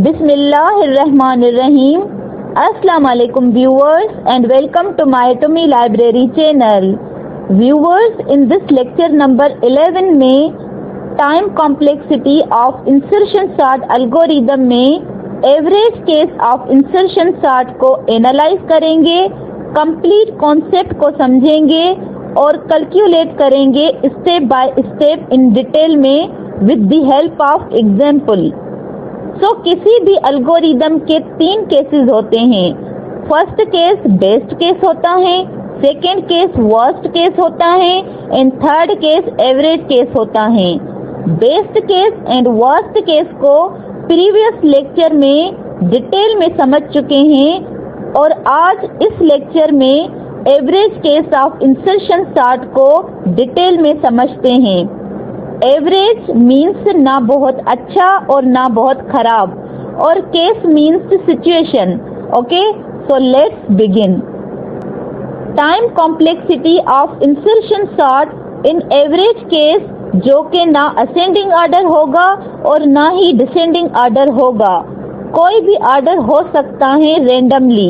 Bismillahirrahmanirrahim. Assalamu alaikum viewers and welcome to my Atomy Library channel. Viewers, in this lecture number 11 में time complexity of insertion sort algorithm में average case of insertion sort को analyse करेंगे, complete concept को समझेंगे और calculate करेंगे step by step in detail में with the help of example. So किसी भी एल्गोरिदम के तीन केसेस होते हैं। फर्स्ट केस बेस्ट केस होता है, सेकेंड केस वर्स्ट केस होता है and third case average case होता है। Best case and worst case को प्रीवियस लेक्चर में डिटेल में समझ चुके हैं और आज इस लेक्चर में average case of insertion sort को डिटेल में समझते हैं। एवरेज मीन्स ना बहुत अच्छा और ना बहुत खराब और case means situation. Okay, so let's begin. Time complexity of insertion sort in average case जो कि ना असेंडिंग ऑर्डर होगा और ना ही डिसेंडिंग ऑर्डर होगा, कोई भी ऑर्डर हो सकता है रेंडमली।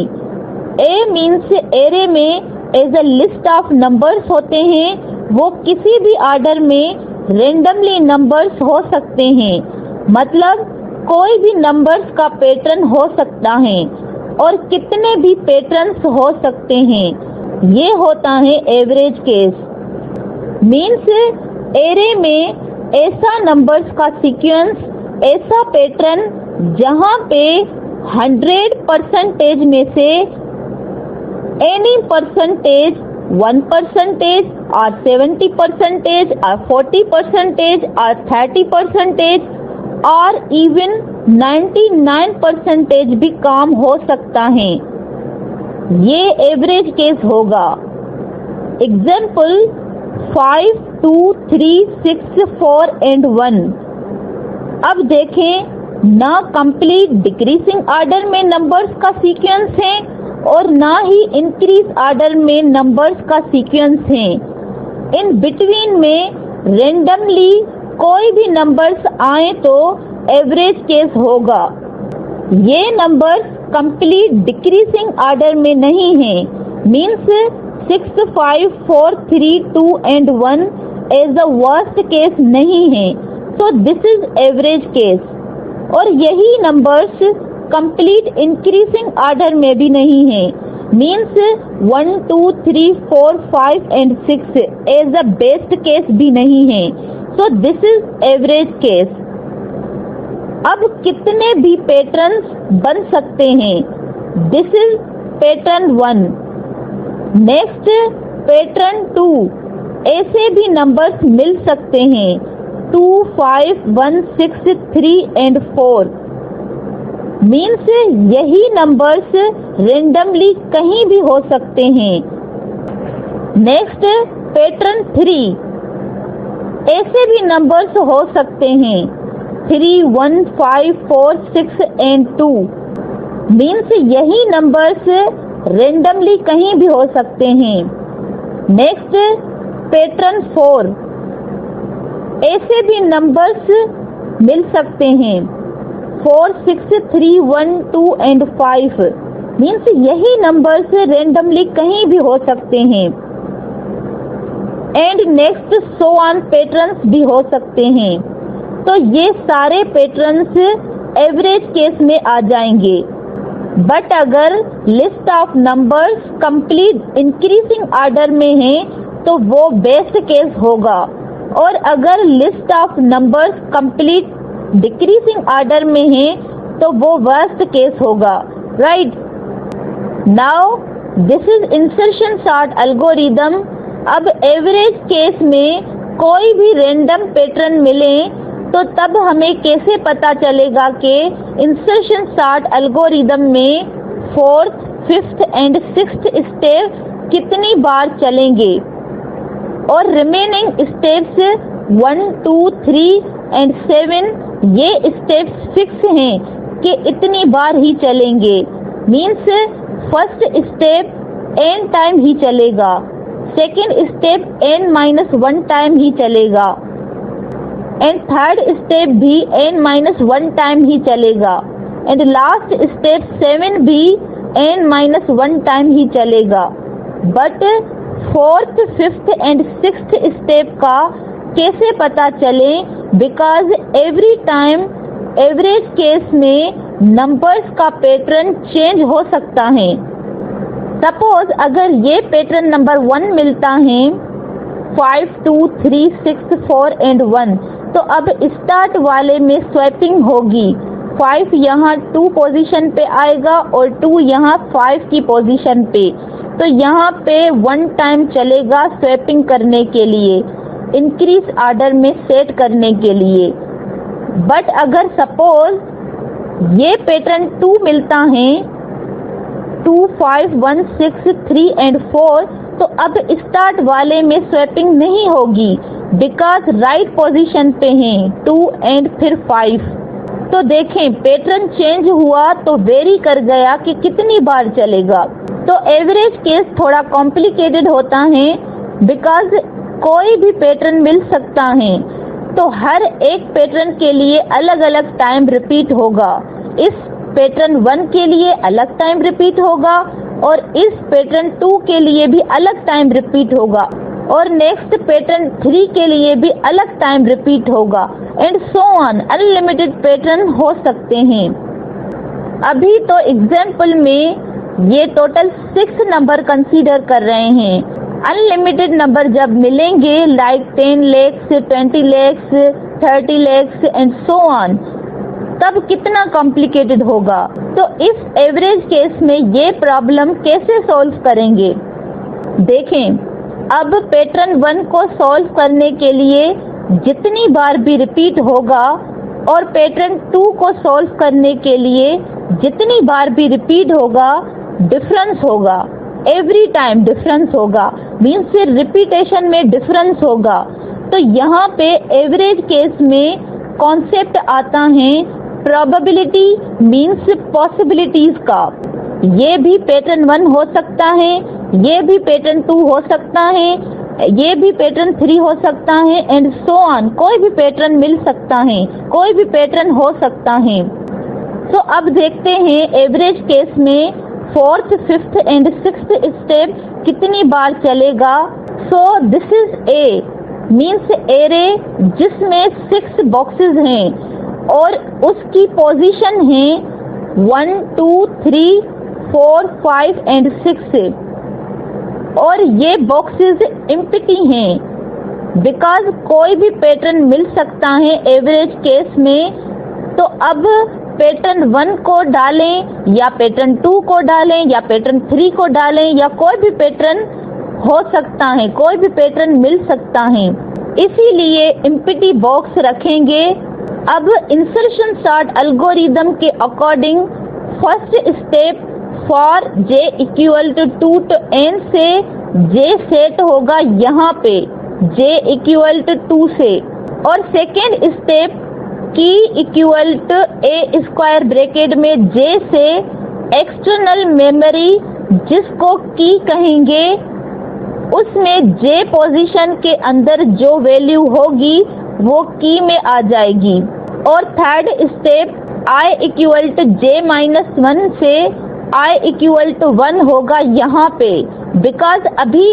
ए मीन्स एरे में as a list of numbers होते हैं, वो किसी भी ऑर्डर में रेंडमली नंबर्स हो सकते हैं, मतलब कोई भी नंबर्स का पैटर्न हो सकता है और कितने भी पैटर्न्स हो सकते हैं। ये होता है एवरेज केस। मीन्स एरे में ऐसा नंबर्स का सीक्वेंस, ऐसा पैटर्न जहां पे 100% में से any percentage 1% or 70% or 40% or 30% और इवन 99% भी काम हो सकता है। ये एवरेज केस होगा। Example 5, 2, 3, 6, 4 and 1। अब देखें, ना कंप्लीट डिक्रीजिंग ऑर्डर में नंबर्स का सीक्वेंस है और ना ही इंक्रीज ऑर्डर में नंबर्स का सीक्वेंस है। इन बिटवीन में रेंडमली कोई भी नंबर्स आए तो एवरेज केस होगा। ये नंबर्स कंप्लीट डिक्रीजिंग ऑर्डर में नहीं है। Means 6, 5, 4, 3, 2 and 1 as a worst case नहीं है। So this is average case. और यही नंबर्स कंप्लीट इंक्रीजिंग ऑर्डर में भी नहीं है। Means 1, 2, 3, 4, 5 and 6 as a best case भी नहीं है। So this is average case. अब कितने भी पैटर्न्स बन सकते हैं? This is pattern 1। Next pattern 2, ऐसे भी नंबर्स मिल सकते हैं 2, 5, 1, 6, 3 and 4। मीन्स यही नंबर्स रेंडमली कहीं भी हो सकते हैं। नेक्स्ट पैटर्न 3, ऐसे भी नंबर्स हो सकते हैं 3, 1, 5, 4, 6 and 2। मीन्स यही नंबर्स रेंडमली कहीं भी हो सकते हैं। नेक्स्ट पैटर्न 4, ऐसे भी नंबर्स मिल सकते हैं 4, 6, 3, 1, 2 and 5। मीन्स यही नंबर्स रेंडमली कहीं भी हो सकते हैं। And next so on patterns भी हो सकते हैं। तो ये सारे पैटर्न्स एवरेज केस में आ जाएंगे। बट अगर list of numbers complete increasing order में है तो वो बेस्ट केस होगा, और अगर list of numbers complete decreasing order में है तो वो वर्स्ट केस होगा। Right, now this is insertion sort algorithm. अब एवरेज केस में कोई भी रैंडम पैटर्न मिले तो तब हमें कैसे पता चलेगा कि इंसर्शन सॉर्ट एल्गोरिदम में 4th, 5th and 6th step कितनी बार चलेंगे और रिमेनिंग स्टेप्स 1, 2, 3 and 7 ये स्टेप्स फिक्स हैं कि इतनी बार ही चलेंगे। Means first step n time ही चलेगा, सेकेंड स्टेप n-1 टाइम ही चलेगा एंड थर्ड स्टेप भी n-1 टाइम ही चलेगा। एंड लास्ट स्टेप 7 भी n-1 टाइम ही चलेगा। But 4th, 5th and 6th step का कैसे पता चले? Because every time average case में नंबर्स का पैटर्न चेंज हो सकता है। सपोज अगर ये पैटर्न नंबर 1 मिलता है 5, 2, 3, 6, 4 एंड 1, तो अब स्टार्ट वाले में स्वैपिंग होगी। 5 यहाँ 2 पोजीशन पे आएगा और 2 यहाँ 5 की पोजीशन पे, तो यहाँ पे 1 टाइम चलेगा स्वैपिंग करने के लिए, इंक्रीज ऑर्डर में सेट करने के लिए। बट अगर सपोज ये पैटर्न 2 मिलता है 2, 5, 1, 6, 3 एंड 4, तो अब स्टार्ट वाले में स्वैपिंग नहीं होगी बिकॉज राइट पोजीशन पे हैं 2 एंड फिर 5। तो देखें पैटर्न चेंज हुआ तो वेरी कर गया कि कितनी बार चलेगा। तो एवरेज केस थोड़ा कॉम्प्लिकेटेड होता है बिकॉज कोई भी पैटर्न मिल सकता है, तो हर एक पैटर्न के लिए अलग अलग टाइम रिपीट होगा। इस पैटर्न 1 के लिए अलग टाइम रिपीट होगा और इस पैटर्न 2 के लिए भी अलग टाइम रिपीट होगा और नेक्स्ट पैटर्न 3 के लिए भी अलग टाइम रिपीट होगा and so on. Unlimited pattern हो सकते हैं। अभी तो एग्जाम्पल में ये टोटल 6 नंबर कंसीडर कर रहे हैं। अनलिमिटेड नंबर जब मिलेंगे like 10 lakhs, 20 lakhs, 30 lakhs and so on, तब कितना कॉम्प्लिकेटेड होगा। तो इस एवरेज केस में ये प्रॉब्लम कैसे सॉल्व करेंगे? देखें, अब पैटर्न 1 को सॉल्व करने के लिए जितनी बार भी रिपीट होगा और पैटर्न 2 को सॉल्व करने के लिए जितनी बार भी रिपीट होगा, डिफरेंस होगा। एवरी टाइम डिफरेंस होगा, मीन्स फिर रिपीटेशन में डिफरेंस होगा। तो यहाँ पे एवरेज केस में कॉन्सेप्ट आता है प्रोबेबिलिटी मीन्स पॉसिबिलिटीज का। ये भी पैटर्न 1 हो सकता है, ये भी पैटर्न 2 हो सकता है, ये भी पैटर्न 3 हो सकता है एंड सो ऑन। कोई भी पैटर्न मिल सकता है, कोई भी पैटर्न हो सकता है। तो अब देखते हैं एवरेज केस में 4th, 5th and 6th step कितनी बार चलेगा। सो this is a means array जिसमें 6 बॉक्सेस हैं और उसकी पोजीशन है 1, 2, 3, 4, 5 एंड 6 और ये बॉक्सेस एम्प्टी हैं बिकॉज कोई भी पैटर्न मिल सकता है एवरेज केस में। तो अब पैटर्न 1 को डालें या पैटर्न 2 को डालें या पैटर्न 3 को डालें या कोई भी पैटर्न हो सकता है, कोई भी पैटर्न मिल सकता है, इसीलिए एम्प्टी बॉक्स रखेंगे। अब इंसर्शन सॉर्ट एल्गोरिदम के according first step for j equal to 2 to n से j सेट होगा यहाँ पे j इक्वल टू 2 से, और second step key equal to a square bracket में j से एक्सटर्नल मेमोरी जिसको की कहेंगे उसमें j पोजीशन के अंदर जो वैल्यू होगी वो की में आ जाएगी। और third step i equal to j-1 से i इक्वल टू 1 होगा यहाँ पे बिकॉज अभी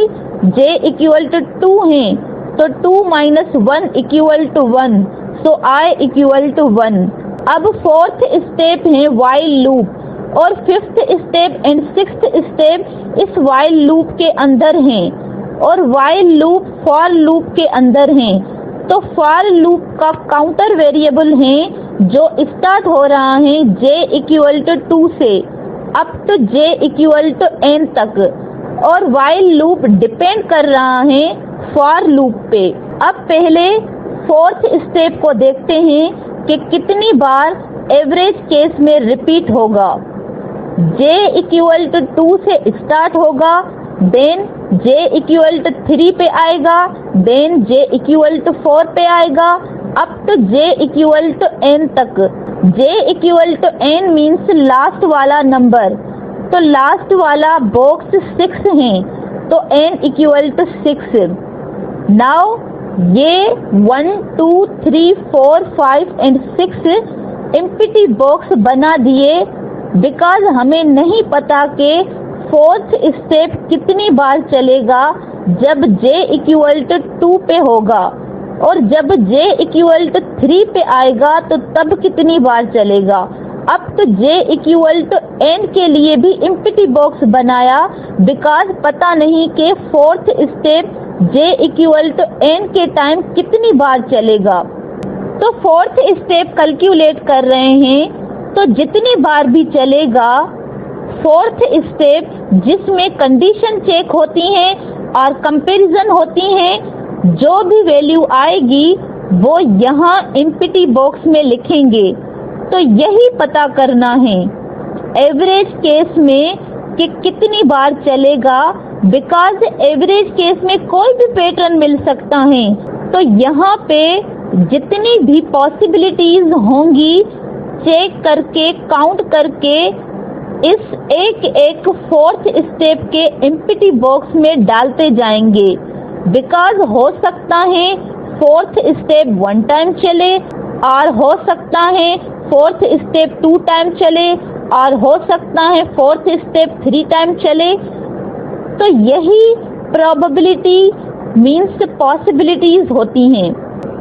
j इक्वल टू 2 है तो 2 - 1 equal to 1, so i equal to 1। अब फोर्थ स्टेप है वाइल लूप और fifth step and sixth step इस वाइल लूप के अंदर हैं और वाइल लूप फॉर लूप के अंदर हैं। तो फॉर लूप का काउंटर वेरिएबल है जो स्टार्ट हो रहा है j इक्वल टू 2 से up to j equal to n तक, और वाइल लूप डिपेंड कर रहा है फॉर लूप पे। अब पहले फोर्थ स्टेप को देखते हैं कि कितनी बार एवरेज केस में रिपीट होगा। j इक्वल टू 2 से स्टार्ट होगा, देन j इक्वल टू 3 पे आएगा, देन j इक्वल टू 4 पे आएगा, up to j equal to n तक। j equal to n means last वाला नंबर, तो लास्ट वाला बॉक्स 6 है तो n इक्वल टू 6। नाउ ये 1, 2, 3, 4, 5 एंड 6 एम्प्टी बॉक्स बना दिए बिकॉज हमें नहीं पता कि फोर्थ स्टेप कितनी बार चलेगा जब j इक्वल टू 2 पे होगा और जब j इक्वल टू 3 पे आएगा तो तब कितनी बार चलेगा। अब तो j इक्वल टू n के लिए भी एम्प्टी बॉक्स बनाया बिकॉज पता नहीं कि fourth step j equal to n के टाइम कितनी बार चलेगा। तो फोर्थ स्टेप कैलकुलेट कर रहे हैं तो जितनी बार भी चलेगा फोर्थ स्टेप जिसमें कंडीशन चेक होती हैं और कंपैरिजन होती हैं, जो भी वैल्यू आएगी वो यहाँ एम्प्टी बॉक्स में लिखेंगे। तो यही पता करना है एवरेज केस में कि कितनी बार चलेगा बिकॉज एवरेज केस में कोई भी पैटर्न मिल सकता है। तो यहाँ पे जितनी भी पॉसिबिलिटीज होंगी चेक करके काउंट करके इस एक फोर्थ स्टेप के एम्प्टी बॉक्स में डालते जाएंगे बिकॉज हो सकता है फोर्थ स्टेप 1 टाइम चले और हो सकता है फोर्थ स्टेप 2 टाइम चले और हो सकता है फोर्थ स्टेप 3 टाइम चले। तो यही प्रोबेबिलिटी मीन्स पॉसिबिलिटीज होती हैं।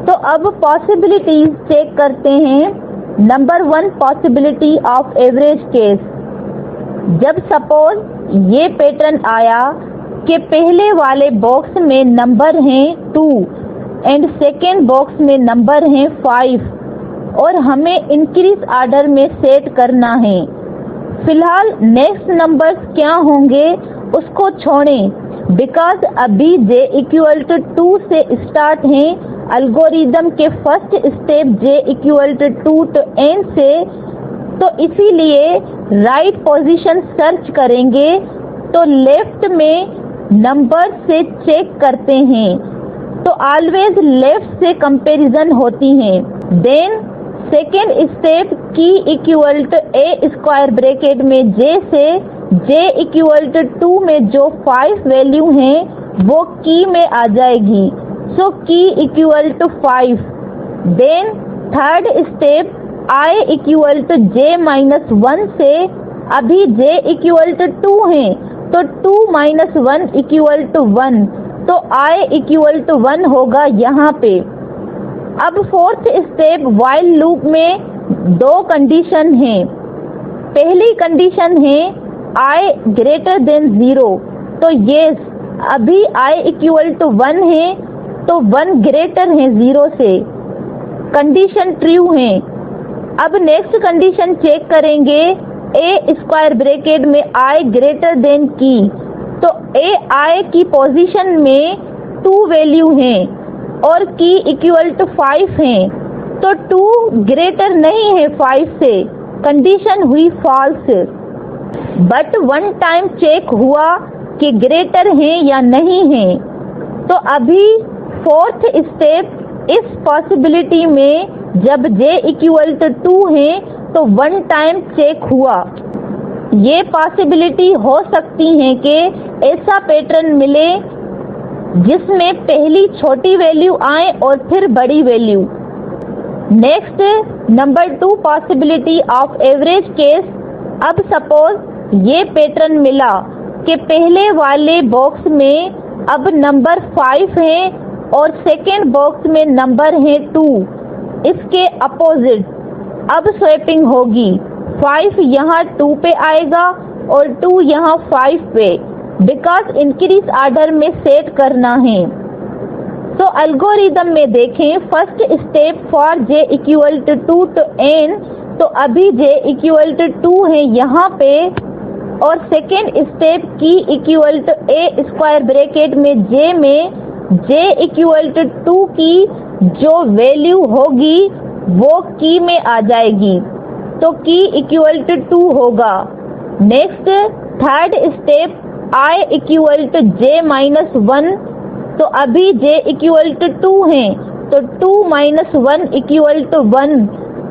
तो अब पॉसिबिलिटीज चेक करते हैं। Number 1 possibility of average case. जब सपोज ये पैटर्न आया कि पहले वाले बॉक्स में नंबर हैं 2 एंड सेकेंड बॉक्स में नंबर हैं 5 और हमें इंक्रीज ऑर्डर में सेट करना है। फिलहाल नेक्स्ट नंबर्स क्या होंगे उसको छोड़ें बिकॉज अभी j इक्वल टू 2 से स्टार्ट हैं एल्गोरिदम के first step j equal to 2 to n से। तो इसीलिए राइट पोजीशन सर्च करेंगे तो लेफ्ट में नंबर से चेक करते हैं तो ऑलवेज लेफ्ट से कंपैरिजन होती हैं। Then second step key equal to a square bracket में j से j इक्वल टू 2 में जो 5 वैल्यू हैं वो की में आ जाएगी। So key equal to 5। Then third step i equal to j minus 1 से अभी j इक्वल टू 2 है तो 2 माइनस 1 इक्वल टू 1 तो i इक्वल टू 1 होगा यहाँ पे। अब फोर्थ स्टेप व्हाइल लूप में 2 कंडीशन हैं। पहली कंडीशन है i ग्रेटर देन 0 तो यस अभी i इक्वल टू 1 है तो 1 ग्रेटर है 0 से, कंडीशन ट्रू है। अब नेक्स्ट कंडीशन चेक करेंगे a स्क्वायर ब्रैकेट में i ग्रेटर देन की तो i की पोजीशन में 2 वैल्यू हैं और की इक्वल टू 5 है तो 2 ग्रेटर नहीं है 5 से, कंडीशन हुई फॉल्स। बट 1 टाइम चेक हुआ कि ग्रेटर है या नहीं है। तो अभी फोर्थ स्टेप इस पॉसिबिलिटी में जब j इक्वल टू 2 है तो 1 टाइम चेक हुआ। ये पॉसिबिलिटी हो सकती है कि ऐसा पैटर्न मिले जिसमें पहली छोटी वैल्यू आए और फिर बड़ी value. Next number 2 possibility of average case. अब सपोज ये पैटर्न मिला कि पहले वाले बॉक्स में अब नंबर 5 है और सेकेंड बॉक्स में नंबर है 2, इसके अपोजिट अब स्वैपिंग होगी। 5 यहाँ 2 पे आएगा और 2 यहाँ 5 पे बिकॉज इंक्रीज ऑर्डर में सेट करना है। तो एल्गोरिदम में देखें first step for j equal to 2 to n तो अभी j इक्वल टू 2 है यहाँ पे और second step key equal to a square bracket में j इक्वल टू 2 की जो वैल्यू होगी वो की में आ जाएगी तो की इक्वल टू 2 होगा। Next third step i equal to j minus 1 तो अभी j इक्वल टू 2 है तो 2 माइनस 1 इक्वल टू 1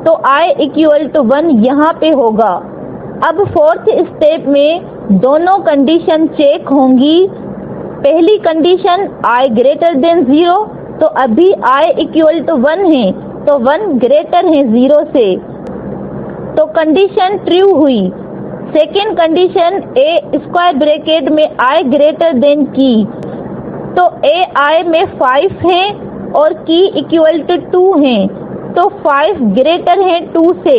तो i इक्वल टू 1 यहाँ पे होगा। अब फोर्थ स्टेप में दोनों कंडीशन चेक होंगी। पहली कंडीशन i ग्रेटर देन 0 तो अभी i इक्वल टू 1 है तो 1 ग्रेटर है 0 से। तो कंडीशन ट्रू हुई। सेकेंड कंडीशन ए स्क्वायर ब्रैकेट में आई ग्रेटर देन की, तो ए आई में 5 है और की इक्वल टू 2 है, तो 5 ग्रेटर है 2 से,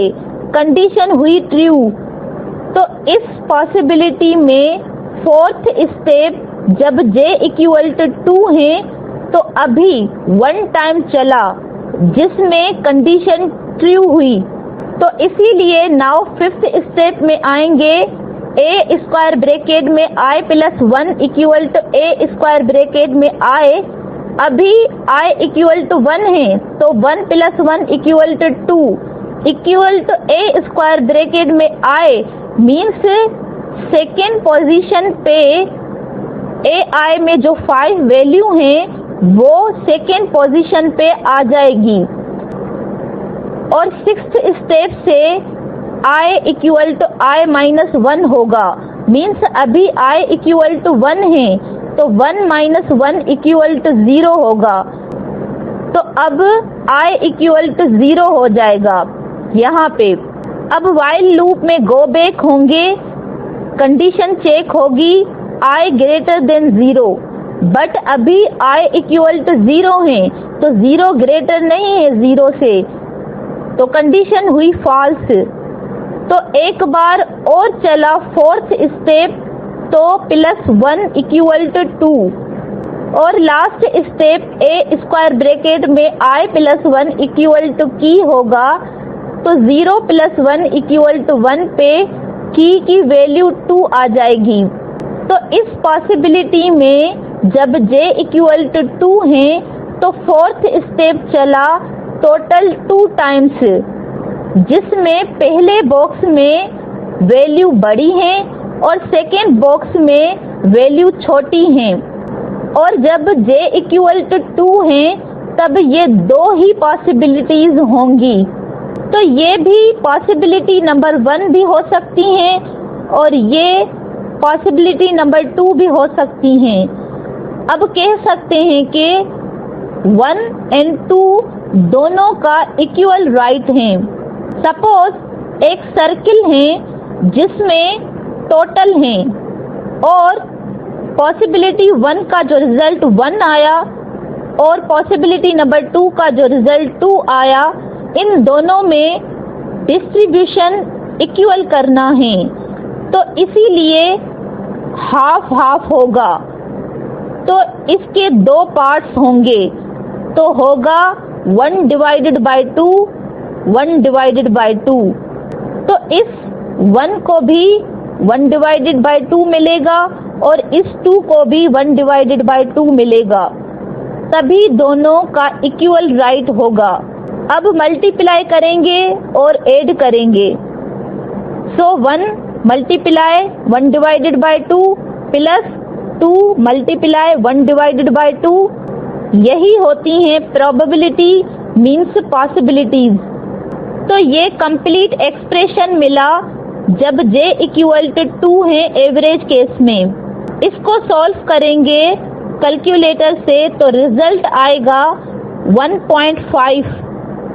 कंडीशन हुई ट्रू। तो इस पॉसिबिलिटी में फोर्थ स्टेप जब j इक्वल टू 2 है तो अभी 1 टाइम चला जिसमें कंडीशन ट्रू हुई। तो इसीलिए नाउ फिफ्थ स्टेप में आएंगे, ए स्क्वायर ब्रैकेट में I plus 1 equal to A square bracket में आई, अभी आई इक्वल टू 1 है तो 1 plus 1 equal to 2 equal to A square bracket में आई मीन्स सेकेंड पोजीशन पे ए आई में जो 5 वैल्यू है वो सेकेंड पोजीशन पे आ जाएगी। और सिक्स्थ स्टेप से I equal to I minus 1 होगा, मीन्स अभी आई इक्वल टू 1 है तो 1 माइनस 1 इक्वल टू 0 होगा। तो अब आई इक्वल टू 0 हो जाएगा यहाँ पे। अब वाइल लूप में गो बैक होंगे, कंडीशन चेक होगी आई ग्रेटर देन 0, बट अभी आई इक्वल टू 0 है तो 0 ग्रेटर नहीं है 0 से, तो कंडीशन हुई फॉल्स। तो एक बार और चला फोर्थ स्टेप, तो प्लस 1 इक्वल टू 2 और लास्ट स्टेप ए स्क्वायर ब्रैकेट में I plus 1 equal to key होगा, तो 0 प्लस 1 इक्वल टू 1 पे की वैल्यू 2 आ जाएगी। तो इस पॉसिबिलिटी में जब j इक्वल टू 2 है तो फोर्थ स्टेप चला टोटल 2 टाइम्स, जिसमें पहले बॉक्स में वैल्यू बड़ी है और सेकेंड बॉक्स में वैल्यू छोटी है। और जब j इक्वल टू 2 है तब ये 2 ही पॉसिबिलिटीज होंगी। तो ये भी पॉसिबिलिटी नंबर 1 भी हो सकती हैं और ये पॉसिबिलिटी नंबर 2 भी हो सकती हैं। अब कह सकते हैं कि 1 एंड 2 दोनों का इक्वल राइट है। सपोज एक सर्किल है जिसमें टोटल है और पॉसिबिलिटी 1 का जो रिजल्ट 1 आया और पॉसिबिलिटी नंबर 2 का जो रिजल्ट 2 आया, इन दोनों में डिस्ट्रीब्यूशन इक्वल करना है, तो इसीलिए हाफ हाफ होगा। तो इसके 2 पार्ट्स होंगे, तो होगा 1 डिवाइडेड बाय 2, 1 डिवाइडेड बाय 2। तो इस 1 को भी 1 डिवाइडेड बाय 2 मिलेगा और इस 2 को भी 1 डिवाइडेड बाय 2 मिलेगा, तभी दोनों का इक्वल राइट होगा। अब मल्टीप्लाई करेंगे और ऐड करेंगे। सो 1 multiply 1 divided by 2 plus 2 multiply 1 divided by 2, यही होती हैं प्रोबेबिलिटी मीन्स पॉसिबिलिटीज। तो ये कंप्लीट एक्सप्रेशन मिला जब j इक्वल टू 2 है एवरेज केस में। इसको सॉल्व करेंगे कैलकुलेटर से तो रिजल्ट आएगा 1.5।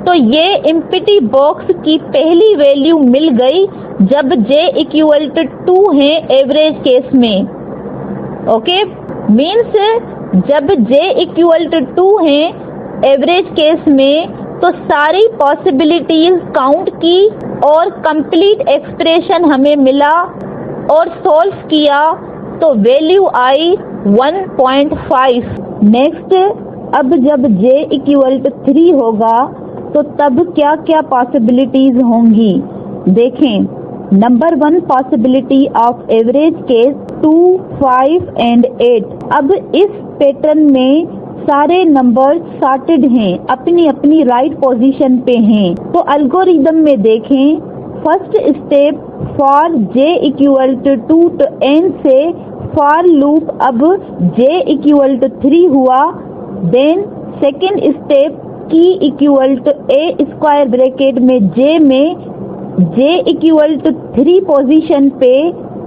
तो ये एम्प्टी बॉक्स की पहली वैल्यू मिल गई जब j इक्वल टू 2 है एवरेज केस में। ओके, मीन्स जब j इक्वल टू 2 है एवरेज केस में तो सारी पॉसिबिलिटीज काउंट की और कंप्लीट एक्सप्रेशन हमें मिला और सॉल्व किया तो वैल्यू आई 1.5। नेक्स्ट, अब जब j इक्वल टू 3 होगा तो तब क्या क्या पॉसिबिलिटीज होंगी देखें। Number 1 possibility of average case 2, 5 and 8। अब इस पैटर्न में सारे नंबर्स सॉर्टेड हैं, अपनी अपनी राइट पोजीशन पे हैं। तो एल्गोरिदम में देखें, first step for j equal to 2 to n से फॉर लूप अब j इक्वल टू 3 हुआ। Then second step key equal to a square bracket में j इक्वल टू 3 पोजीशन पे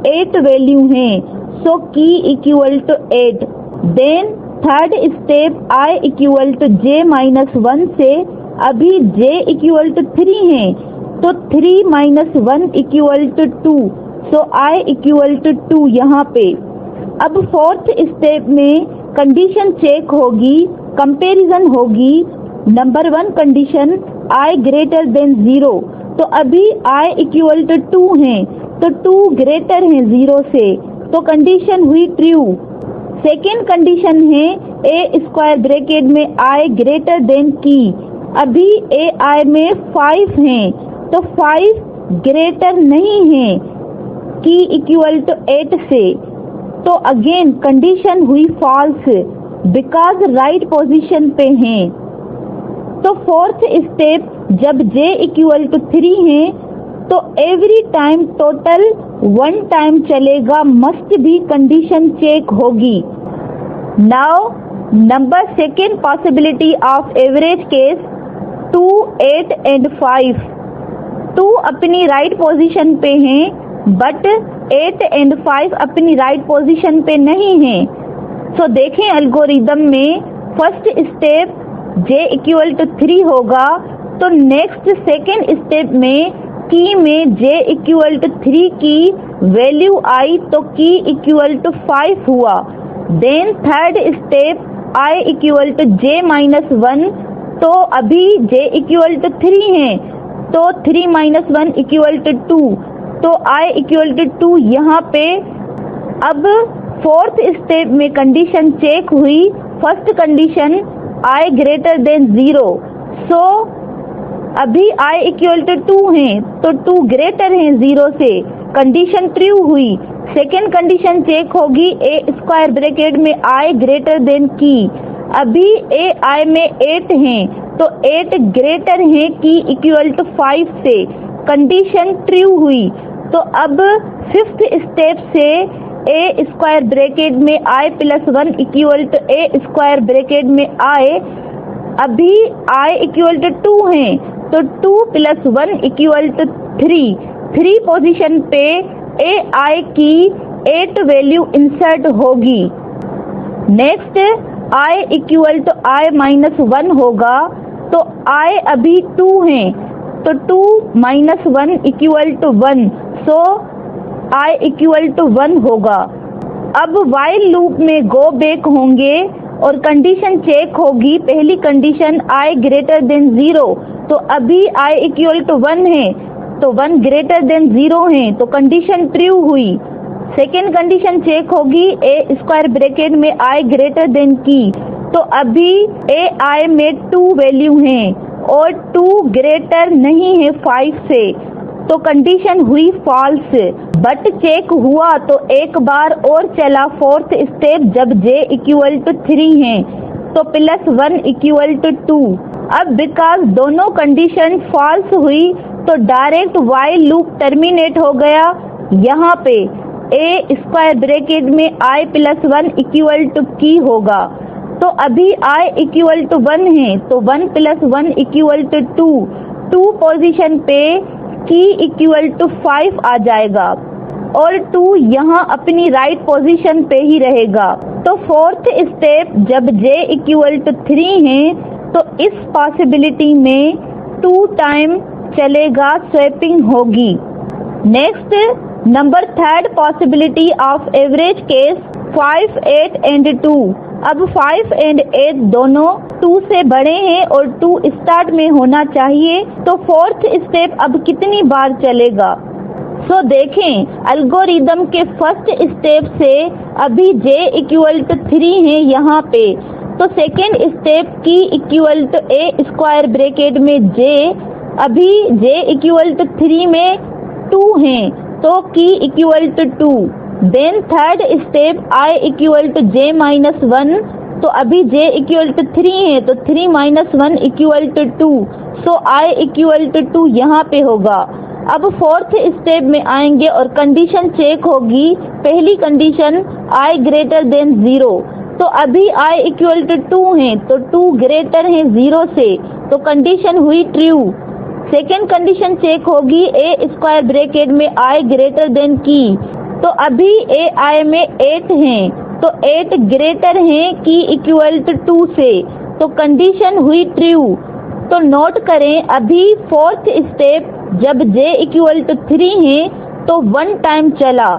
8 वैल्यू हैं, so key equal to 8। Then third step i equal to j minus 1 से अभी j equal to 3 है तो 3 minus 1 equal to 2, so I equal to 2 यहाँ पे। अब फोर्थ स्टेप में कंडीशन चेक होगी, कंपैरिजन होगी। Number 1 condition I greater than 0, तो अभी I इक्वल टू 2 है, तो 2 ग्रेटर है 0 से, तो कंडीशन हुई ट्रू। सेकेंड कंडीशन है ए स्क्वायर ब्रैकेट में I ग्रेटर देन की, अभी ए आई में 5 है, तो 5 ग्रेटर नहीं है की इक्वल टू 8 से, तो अगेन कंडीशन हुई फॉल्स बिकॉज राइट पोजीशन पे हैं। तो फोर्थ स्टेप जब j इक्वल टू 3 है तो एवरी टाइम टोटल 1 टाइम चलेगा, मस्ट भी कंडीशन चेक होगी। Now number second possibility of average case 2, 8 and 5। 2 अपनी राइट पोजीशन पे हैं बट 8 एंड 5 अपनी राइट पोजीशन पे नहीं हैं। सो देखें एल्गोरिदम में first step j equal to 3 होगा, तो नेक्स्ट सेकेंड स्टेप में की में j इक्वल टू 3 की वैल्यू आई तो की इक्वल टू 5 हुआ। Then third step I equal to j minus 1, तो अभी j इक्वल टू 3 है, तो 3 माइनस 1 इक्वल टू 2, तो I इक्वल टू 2 यहाँ पे। अब फोर्थ स्टेप में कंडीशन चेक हुई, first condition I greater than 0, सो अभी I इक्वल टू 2 है, तो 2 ग्रेटर है 0 से, कंडीशन ट्रू हुई। सेकेंड कंडीशन चेक होगी ए स्क्वायर ब्रैकेट में I ग्रेटर देन की, अभी ए आई में 8 है, तो 8 ग्रेटर है की इक्वल टू 5 से, कंडीशन ट्रू हुई। तो अब फिफ्थ स्टेप से ए स्क्वायर ब्रैकेट में I plus 1 equal to A square bracket में I, अभी I इक्वल टू 2 है, तो 2 प्लस 1 इक्वल टू 3 पोजीशन पे ए आई की 8 वैल्यू इंसर्ट होगी। Next I equal to I minus 1 होगा, तो I अभी 2 है, तो 2 minus 1 equal to 1, so I equal to 1 होगा। अब वाइल लूप में गो बैक होंगे और कंडीशन चेक होगी। पहली कंडीशन I ग्रेटर देन 0, तो अभी I इक्वल टू 1 है, तो 1 ग्रेटर देन 0 है, तो कंडीशन ट्रू हुई। सेकेंड कंडीशन चेक होगी ए स्क्वायर ब्रैकेट में I ग्रेटर देन की, तो अभी ए आई में 2 वैल्यू हैं और 2 ग्रेटर नहीं है 5 से, तो कंडीशन हुई फॉल्स। बट चेक हुआ तो एक बार और चला फोर्थ स्टेप जब j इक्वल टू 3 है, तो प्लस 1 इक्वल टू 2। अब बिकॉज दोनों कंडीशन फॉल्स हुई तो डायरेक्ट वाइल लूप टर्मिनेट हो गया। यहाँ पे ए स्क्वायर ब्रैकेट में I plus 1 equal to key होगा, तो अभी I इक्वल टू 1 है, तो 1 प्लस 1 इक्वल टू 2 पोजीशन पे की इक्वल टू 5 आ जाएगा और 2 यहाँ अपनी राइट पोजीशन पे ही रहेगा। तो फोर्थ स्टेप जब j इक्वल टू 3 है तो इस पॉसिबिलिटी में 2 टाइम चलेगा, स्वैपिंग होगी। Next number third possibility of average case 5, 8 and 2। अब 5 एंड 8 दोनों 2 से बड़े हैं और 2 स्टार्ट में होना चाहिए, तो फोर्थ स्टेप अब कितनी बार चलेगा। सो देखें एल्गोरिदम के फर्स्ट स्टेप से अभी j इक्वल टू 3 है यहाँ पे, तो second step key equal to A square bracket में j, अभी j इक्वल टू 3 में 2 है, तो key equal to 2। Then third step I equal to j minus 1, तो अभी j इक्वल टू 3 है, तो 3 minus 1 equal to 2, so I equal to 2 यहाँ पे होगा। अब फोर्थ स्टेप में आएंगे और कंडीशन चेक होगी। पहली कंडीशन I ग्रेटर देन 0, तो अभी I इक्वल टू 2 है, तो 2 ग्रेटर है 0 से, तो कंडीशन हुई ट्रू। सेकेंड कंडीशन चेक होगी ए स्क्वायर ब्रैकेट में I ग्रेटर देन की, तो अभी ए आई में 8 हैं, तो 8 ग्रेटर हैं की इक्वल टू 2 से, तो कंडीशन हुई ट्रू। तो नोट करें अभी फोर्थ स्टेप जब j इक्वल टू 3 है तो 1 टाइम चला।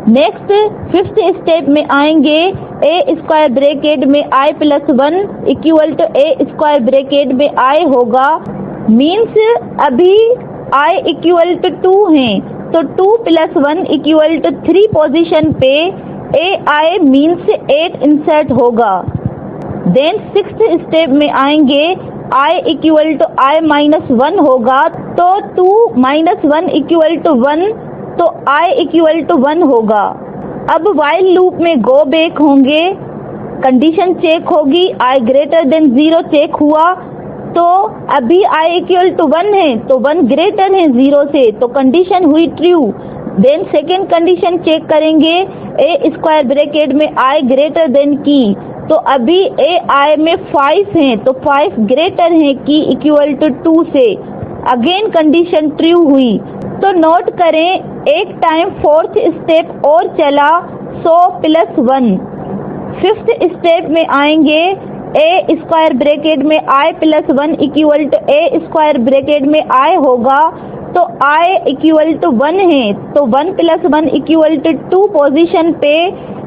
नेक्स्ट फिफ्थ स्टेप में आएंगे, ए स्क्वायर ब्रैकेट में i plus 1 equal to A square bracket में i होगा। मीन्स अभी i इक्वल टू 2 है तो 2 प्लस 1 इक्वल टू 3 पोजीशन पे ai मीन्स 8 इंसर्ट होगा। देन सिक्स्थ स्टेप में आएंगे, i equal to i minus 1 होगा तो 2 माइनस 1 इक्वल टू 1 तो i इक्वल टू 1 होगा। अब वाइल लूप में गो बैक होंगे, कंडीशन चेक होगी, i ग्रेटर देन 0 चेक हुआ तो अभी i इक्वल टू 1 है तो 1 ग्रेटर है 0 से तो कंडीशन हुई true. Then second condition check करेंगे, ए स्क्वायर ब्रैकेट में i ग्रेटर देन की तो अभी ai में 5 है तो 5 ग्रेटर है की इक्वल टू 2 से, अगेन कंडीशन ट्रू हुई। तो नोट करें एक टाइम फोर्थ स्टेप और चला सो प्लस 1। फिफ्थ स्टेप में आएंगे, ए स्क्वायर ब्रैकेट में i plus 1 equal to A square bracket में i होगा तो i इक्वल टू 1 है तो 1 प्लस 1 इक्वल टू 2 पोजीशन पे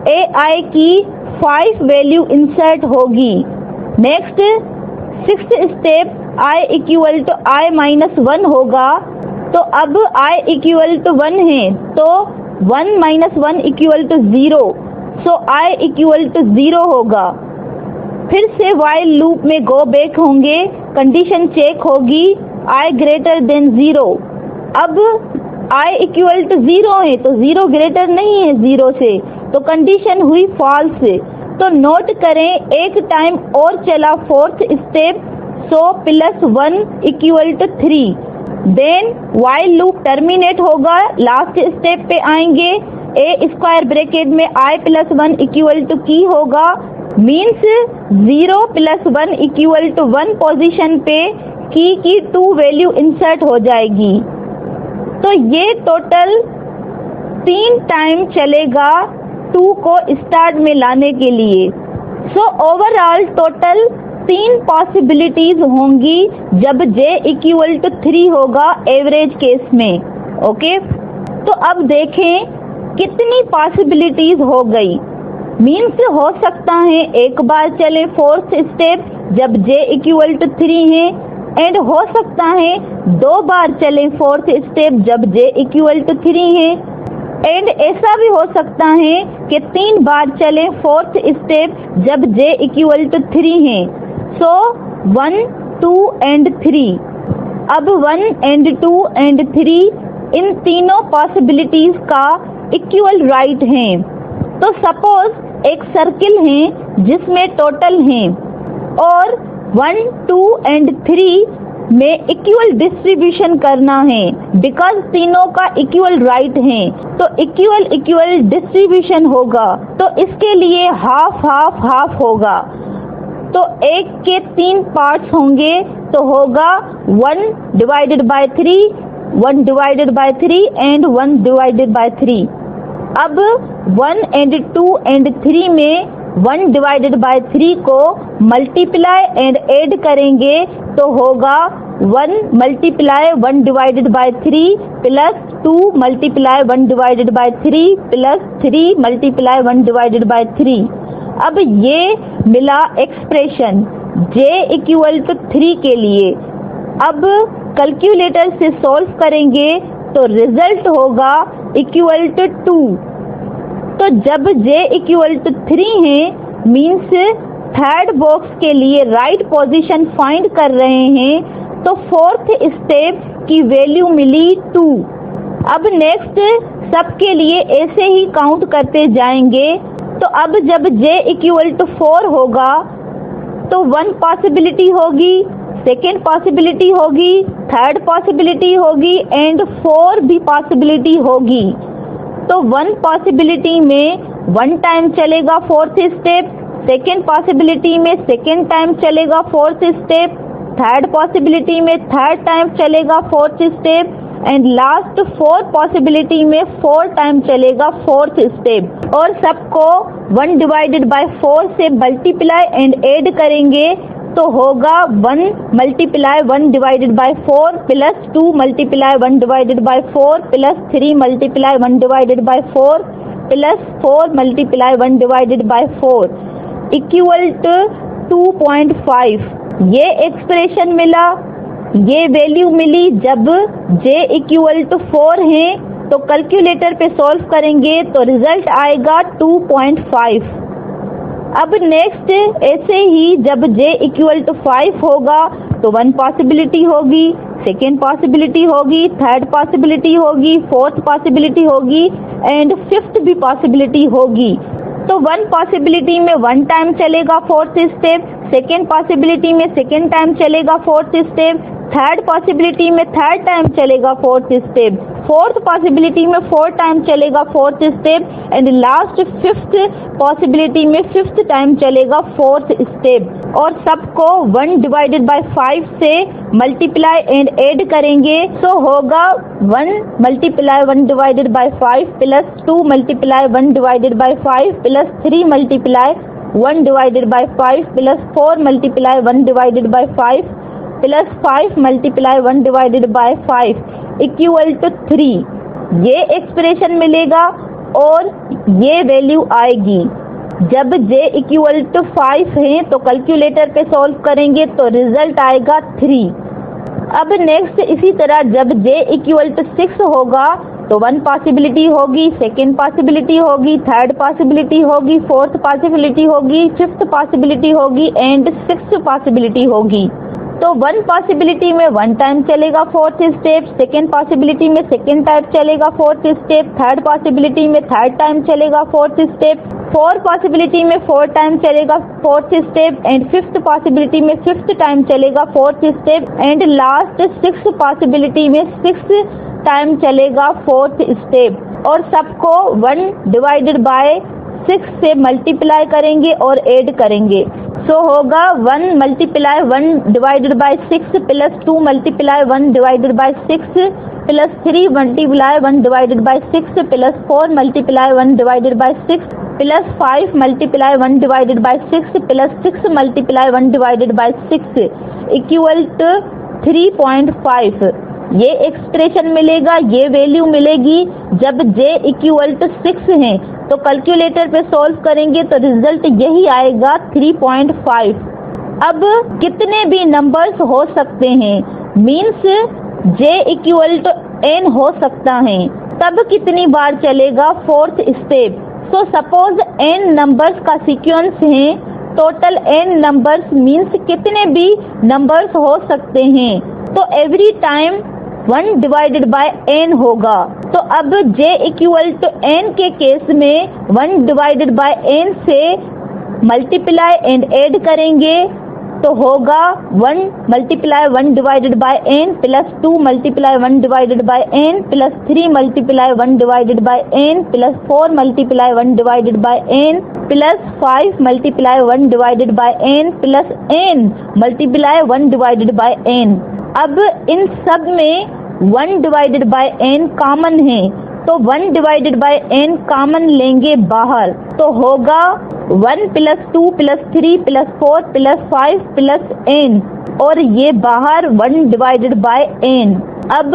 ai की 5 वैल्यू इंसर्ट होगी। Next sixth step, i equal to i minus 1 होगा तो अब i इक्वल टू 1 है तो 1 minus 1 equal to 0 so i equal to 0 होगा। फिर से वाइल लूप में गो बैक होंगे, कंडीशन चेक होगी, i ग्रेटर देन 0। अब i इक्वल टू 0 है तो 0 ग्रेटर नहीं है 0 से तो कंडीशन हुई फॉल्स। तो नोट करें एक टाइम और चला fourth step so plus 1 equal to 3। Then while loop terminate होगा, लास्ट स्टेप पे आएंगे, ए स्क्वायर ब्रैकेट में i plus 1 equal to key होगा means 0 plus 1 equal to 1 position पे की 2 वैल्यू इंसर्ट हो जाएगी। तो ये टोटल 3 टाइम चलेगा 2 को स्टार्ट में लाने के लिए। सो ओवरऑल टोटल 3 पॉसिबिलिटीज होंगी जब j इक्वल टू 3 होगा एवरेज केस में। ओके, तो अब देखें कितनी पॉसिबिलिटीज हो गई। मीन्स हो सकता है एक बार चले फोर्थ स्टेप जब j इक्वल टू 3 है, एंड हो सकता है 2 बार चले फोर्थ स्टेप जब j इक्वल टू 3 है, एंड ऐसा भी हो सकता है कि 3 बार चले फोर्थ स्टेप जब j इक्वल टू 3 है। सो 1, 2 एंड 3। अब 1 एंड 2 एंड 3 इन तीनों पॉसिबिलिटीज का इक्वल राइट है। तो सपोज एक सर्किल है जिसमें टोटल हैं और 1, 2 एंड 3 में इक्वल डिस्ट्रीब्यूशन करना है बिकॉज तीनों का इक्वल राइट है तो इक्वल डिस्ट्रीब्यूशन होगा। तो इसके लिए हाफ हाफ हाफ होगा तो एक के 3 पार्ट्स होंगे तो होगा 1 divided bye 3, 1 divided bye 3 and 1 divided bye 3। अब 1 एंड 2 एंड 3 में 1 डिवाइडेड बाय 3 को मल्टीप्लाई एंड ऐड करेंगे तो होगा 1 multiply 1 divided bye 3 plus 2 multiply 1 divided bye 3 plus 3 multiply 1 divided bye 3। अब ये मिला एक्सप्रेशन j इक्वल टू 3 के लिए। अब कैलकुलेटर से सॉल्व करेंगे तो रिजल्ट होगा इक्वल टू 2। तो जब j इक्वल टू 3 है मीन्स थर्ड बॉक्स के लिए राइट पोजीशन फाइंड कर रहे हैं तो फोर्थ स्टेप की वैल्यू मिली 2। अब नेक्स्ट सबके लिए ऐसे ही काउंट करते जाएंगे। तो अब जब j इक्वल टू 4 होगा तो 1 पॉसिबिलिटी होगी, सेकेंड पॉसिबिलिटी होगी, थर्ड पॉसिबिलिटी होगी एंड 4 भी पॉसिबिलिटी होगी। तो 1 पॉसिबिलिटी में 1 टाइम चलेगा फोर्थ स्टेप, सेकेंड पॉसिबिलिटी में सेकेंड टाइम चलेगा फोर्थ स्टेप, थर्ड पॉसिबिलिटी में थर्ड टाइम चलेगा fourth step and last 4 possibility में 4 टाइम चलेगा फोर्थ स्टेप। और सबको 1 डिवाइडेड बाय 4 से मल्टीप्लाई एंड ऐड करेंगे तो होगा 1 multiply 1 divided by 4 plus 2 multiply 1 divided by 4 plus 3 multiply 1 divided by 4 plus 4 multiply 1 divided by 4 equal to 2.5। ये एक्सप्रेशन मिला, ये वैल्यू मिली जब j इक्वल टू 4 है। तो कैलकुलेटर पे सॉल्व करेंगे तो रिजल्ट आएगा 2.5। अब नेक्स्ट ऐसे ही जब j इक्वल टू 5 होगा तो 1 पॉसिबिलिटी होगी, सेकेंड पॉसिबिलिटी होगी, थर्ड पॉसिबिलिटी होगी, फोर्थ पॉसिबिलिटी होगी एंड फिफ्थ भी पॉसिबिलिटी होगी। तो 1 पॉसिबिलिटी में 1 टाइम चलेगा फोर्थ स्टेप, सेकेंड पॉसिबिलिटी में सेकेंड टाइम चलेगा फोर्थ स्टेप, थर्ड पॉसिबिलिटी में थर्ड टाइम चलेगा फोर्थ स्टेप, फोर्थ पॉसिबिलिटी में 4 टाइम चलेगा fourth step and last fifth possibility में फिफ्थ टाइम चलेगा फोर्थ स्टेप। और सबको 1 डिवाइडेड बाय 5 से मल्टीप्लाई एंड ऐड करेंगे तो होगा 1 multiply 1 divided by 5 plus 2 multiply 1 divided by 5 plus 3 multiply 1 divided by 5 plus 4 multiply 1 divided by 5 plus 5 multiply 1 divided by 5 equal to 3। ये expression मिलेगा और ये वैल्यू आएगी। जब j इक्वल टू 5 है तो कैलकुलेटर पे सॉल्व करेंगे तो रिजल्ट आएगा 3। अब नेक्स्ट इसी तरह जब j इक्वल टू 6 होगा तो 1 पॉसिबिलिटी होगी, सेकेंड पॉसिबिलिटी होगी, थर्ड पॉसिबिलिटी होगी, फोर्थ पॉसिबिलिटी होगी, फिफ्थ पॉसिबिलिटी होगी एंड सिक्स्थ पॉसिबिलिटी होगी। तो 1 पॉसिबिलिटी में 1 टाइम चलेगा फोर्थ स्टेप, सेकेंड पॉसिबिलिटी में सेकेंड टाइम चलेगा फोर्थ स्टेप, थर्ड पॉसिबिलिटी में थर्ड टाइम चलेगा फोर्थ स्टेप, फोर्थ पॉसिबिलिटी में 4 टाइम चलेगा fourth step and fifth possibility में फिफ्थ टाइम चलेगा fourth step and last sixth possibility में सिक्स्थ टाइम चलेगा फोर्थ स्टेप। और सबको 1 डिवाइडेड बाय 6 से मल्टीप्लाई करेंगे और ऐड करेंगे। सो होगा 1 multiply 1 divided by 6 plus 2 multiply 1 divided by 6 plus 3 multiply 1 divided by 6 plus 4 multiply 1 divided by 6 plus 5 multiply 1 divided by 6 plus 6 multiply 1 divided by 6 equal to 3.5। ये expression मिलेगा, ये value मिलेगी जब j इक्वल टू 6 है। तो calculator पे solve करेंगे तो रिजल्ट यही आएगा 3.5। अब कितने भी नंबर्स हो सकते हैं, means j equal to n हो सकता है, तब कितनी बार चलेगा fourth step. So suppose n numbers का सीक्वेंस है, टोटल n नंबर्स मीन्स कितने भी नंबर्स हो सकते हैं। तो every time 1 divided by n होगा। तो अब j इक्वल टू n के केस में 1 डिवाइडेड बाय n से मल्टीप्लाई एंड ऐड करेंगे तो होगा 1 multiply 1 divided by n plus 2 multiply 1 divided by n plus 3 multiply 1 divided by n plus 4 multiply 1 divided by n plus 5 multiply 1 divided by n plus n multiply 1 divided by n। अब इन सब में 1 divided by n common है तो 1 divided by n common लेंगे बाहर तो होगा 1 plus 2 plus 3 plus 4 plus 5 plus n और ये बाहर 1 डिवाइडेड बाय n। अब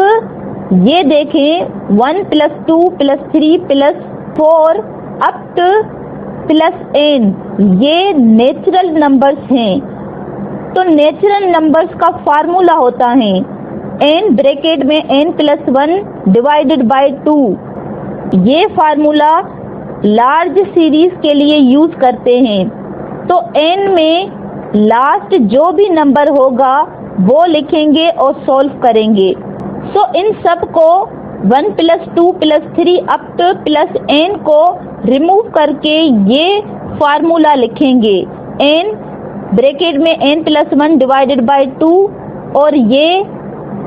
ये देखें 1 plus 2 plus 3 plus 4 up two plus n, ये नेचुरल नंबर्स हैं। तो नेचुरल नंबर्स का फार्मूला होता है n ब्रैकेट में n प्लस 1 डिवाइडेड बाय 2। ये फार्मूला लार्ज सीरीज के लिए यूज करते हैं। तो n में लास्ट जो भी नंबर होगा वो लिखेंगे और सॉल्व करेंगे। सो इन सब को 1 plus 2 plus 3 up two plus n को रिमूव करके ये फार्मूला लिखेंगे n ब्रैकेट में n प्लस 1 डिवाइडेड बाय 2 और ये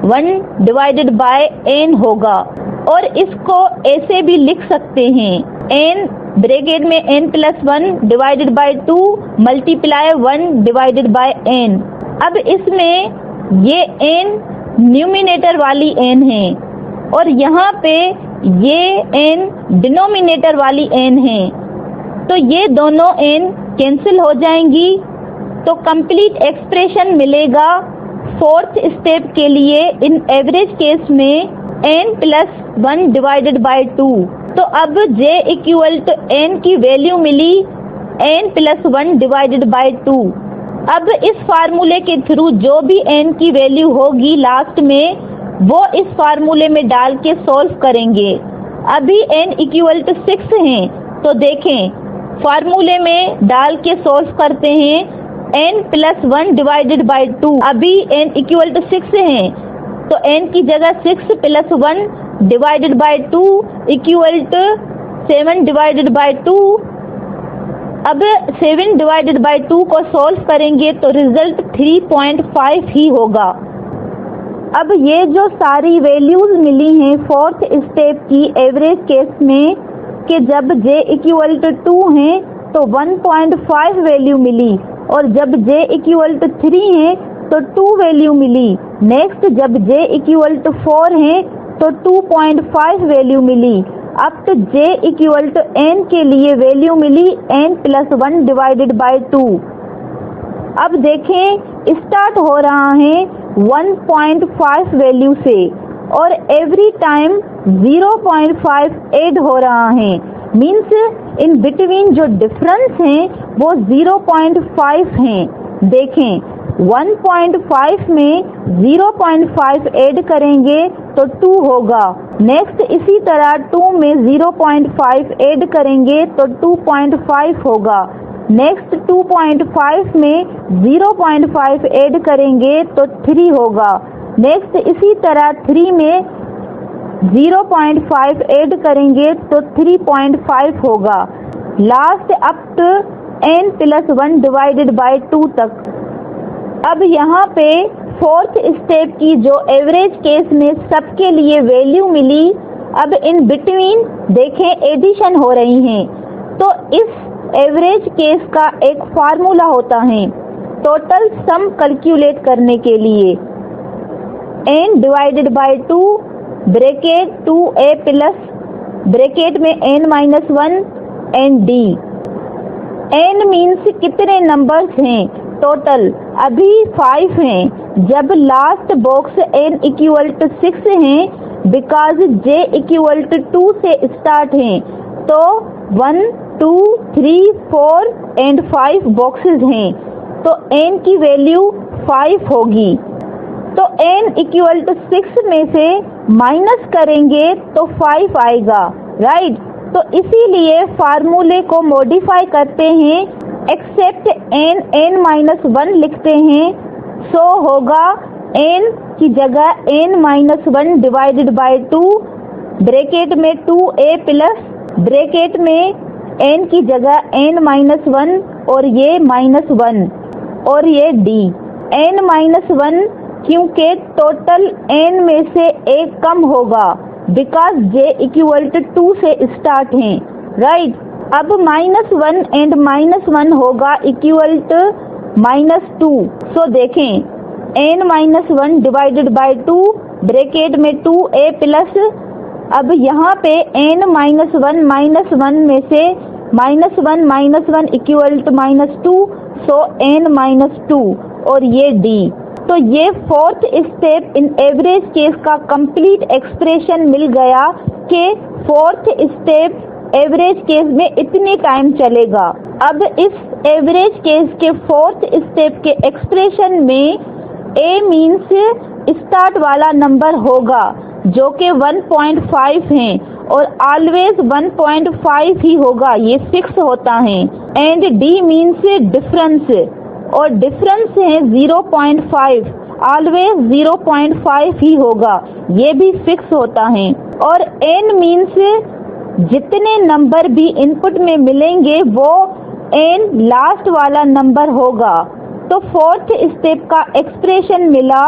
1 डिवाइडेड बाय n होगा। और इसको ऐसे भी लिख सकते हैं n ब्रैकेट में n plus 1 divided by 2 multiply 1 divided by n। अब इसमें ये n न्यूमिनेटर वाली n है और यहाँ पे ये n डिनोमिनेटर वाली n है। तो ये दोनों n कैंसिल हो जाएंगी तो कंप्लीट एक्सप्रेशन मिलेगा फोर्थ स्टेप के लिए इन एवरेज केस में n+1 डिवाइडेड बाय 2। तो अब j इक्वल टू n की वैल्यू मिली n+1 डिवाइडेड बाय 2। अब इस फार्मूले के थ्रू जो भी n की वैल्यू होगी लास्ट में वो इस फार्मूले में डाल के सॉल्व करेंगे। अभी n इक्वल टू 6 है तो देखें फार्मूले में डाल के सॉल्व करते हैं n+1 डिवाइडेड बाय 2। अभी n इक्वल टू 6 है तो n की जगह 6 + 1 divided by 2 equal to 7 divided by 2। अब 7 डिवाइडेड बाय 2 को सॉल्व करेंगे तो रिजल्ट 3.5 ही होगा। अब ये जो सारी वैल्यूज मिली हैं फोर्थ स्टेप की एवरेज केस में कि जब j इक्वल टू 2 है तो 1.5 वैल्यू मिली और जब j इक्वल टू 3 है तो 2 वैल्यू मिली। नेक्स्ट जब j इक्वल टू 4 है तो 2.5 वैल्यू मिली। अब तो j इक्वल टू n के लिए वैल्यू मिली n+1 डिवाइडेड बाय 2। अब देखें स्टार्ट हो रहा है 1.5 वैल्यू से और एवरी टाइम 0.5 ऐड हो रहा है। मीन्स इन बिटवीन जो डिफरेंस है वो 0.5 है। देखें 1.5 में 0.5 ऐड करेंगे तो 2 होगा। नेक्स्ट इसी तरह 2 में 0.5 ऐड करेंगे तो 2.5 होगा। नेक्स्ट 2.5 में 0.5 ऐड करेंगे तो 3 होगा। नेक्स्ट इसी तरह 3 में 0.5 ऐड करेंगे तो 3.5 होगा। Last up to n+1 divided by 2 तक। अब यहाँ पे फोर्थ स्टेप की जो एवरेज केस में सबके लिए वैल्यू मिली, अब इन बिटवीन देखें एडिशन हो रही हैं। तो इस एवरेज केस का एक फार्मूला होता है टोटल सम कैलकुलेट करने के लिए। n divided by 2 bracket 2a plus bracket में n-1 nd। n मीन्स कितने नंबर्स हैं टोटल, अभी 5 हैं। जब last box n equal to 6 है बिकॉज j इक्वल टू 2 से स्टार्ट है तो 1 2 3 4 एंड 5 बॉक्सेस हैं तो n की वैल्यू 5 होगी। तो n इक्वल टू 6 में से माइनस करेंगे तो 5 आएगा, राइट। तो इसीलिए फार्मूले को मॉडिफाई करते हैं एक्सेप्ट n-1 लिखते हैं। सो होगा n की जगह n-1 डिवाइडेड बाय 2 ब्रैकेट में 2a प्लस ब्रैकेट में n की जगह n-1 और ये -1 और ये d। n-1 क्योंकि टोटल n में से एक कम होगा बिकॉज j इक्वल टू 2 से स्टार्ट है, राइट। अब -1 एंड -1 होगा इक्वल टू -2। सो देखें n-1 डिवाइडेड बाय 2 ब्रैकेट में 2a प्लस। अब यहाँ पे n-1 में से -1 इक्वल टू -2 सो n-2 और ये d। तो ये fourth step in average case का कंप्लीट एक्सप्रेशन मिल गया कि फोर्थ स्टेप एवरेज केस में इतने टाइम चलेगा। अब इस एवरेज केस के फोर्थ स्टेप के एक्सप्रेशन में a मीन्स स्टार्ट वाला नंबर होगा जो कि 1.5 है और ऑलवेज 1.5 ही होगा, ये फिक्स होता है। एंड d मीन्स डिफरेंस और डिफरेंस है 0.5, ऑलवेज 0.5 ही होगा, ये भी फिक्स होता है। और n मीन्स जितने नंबर भी इनपुट में मिलेंगे वो n लास्ट वाला नंबर होगा। तो फोर्थ स्टेप का एक्सप्रेशन मिला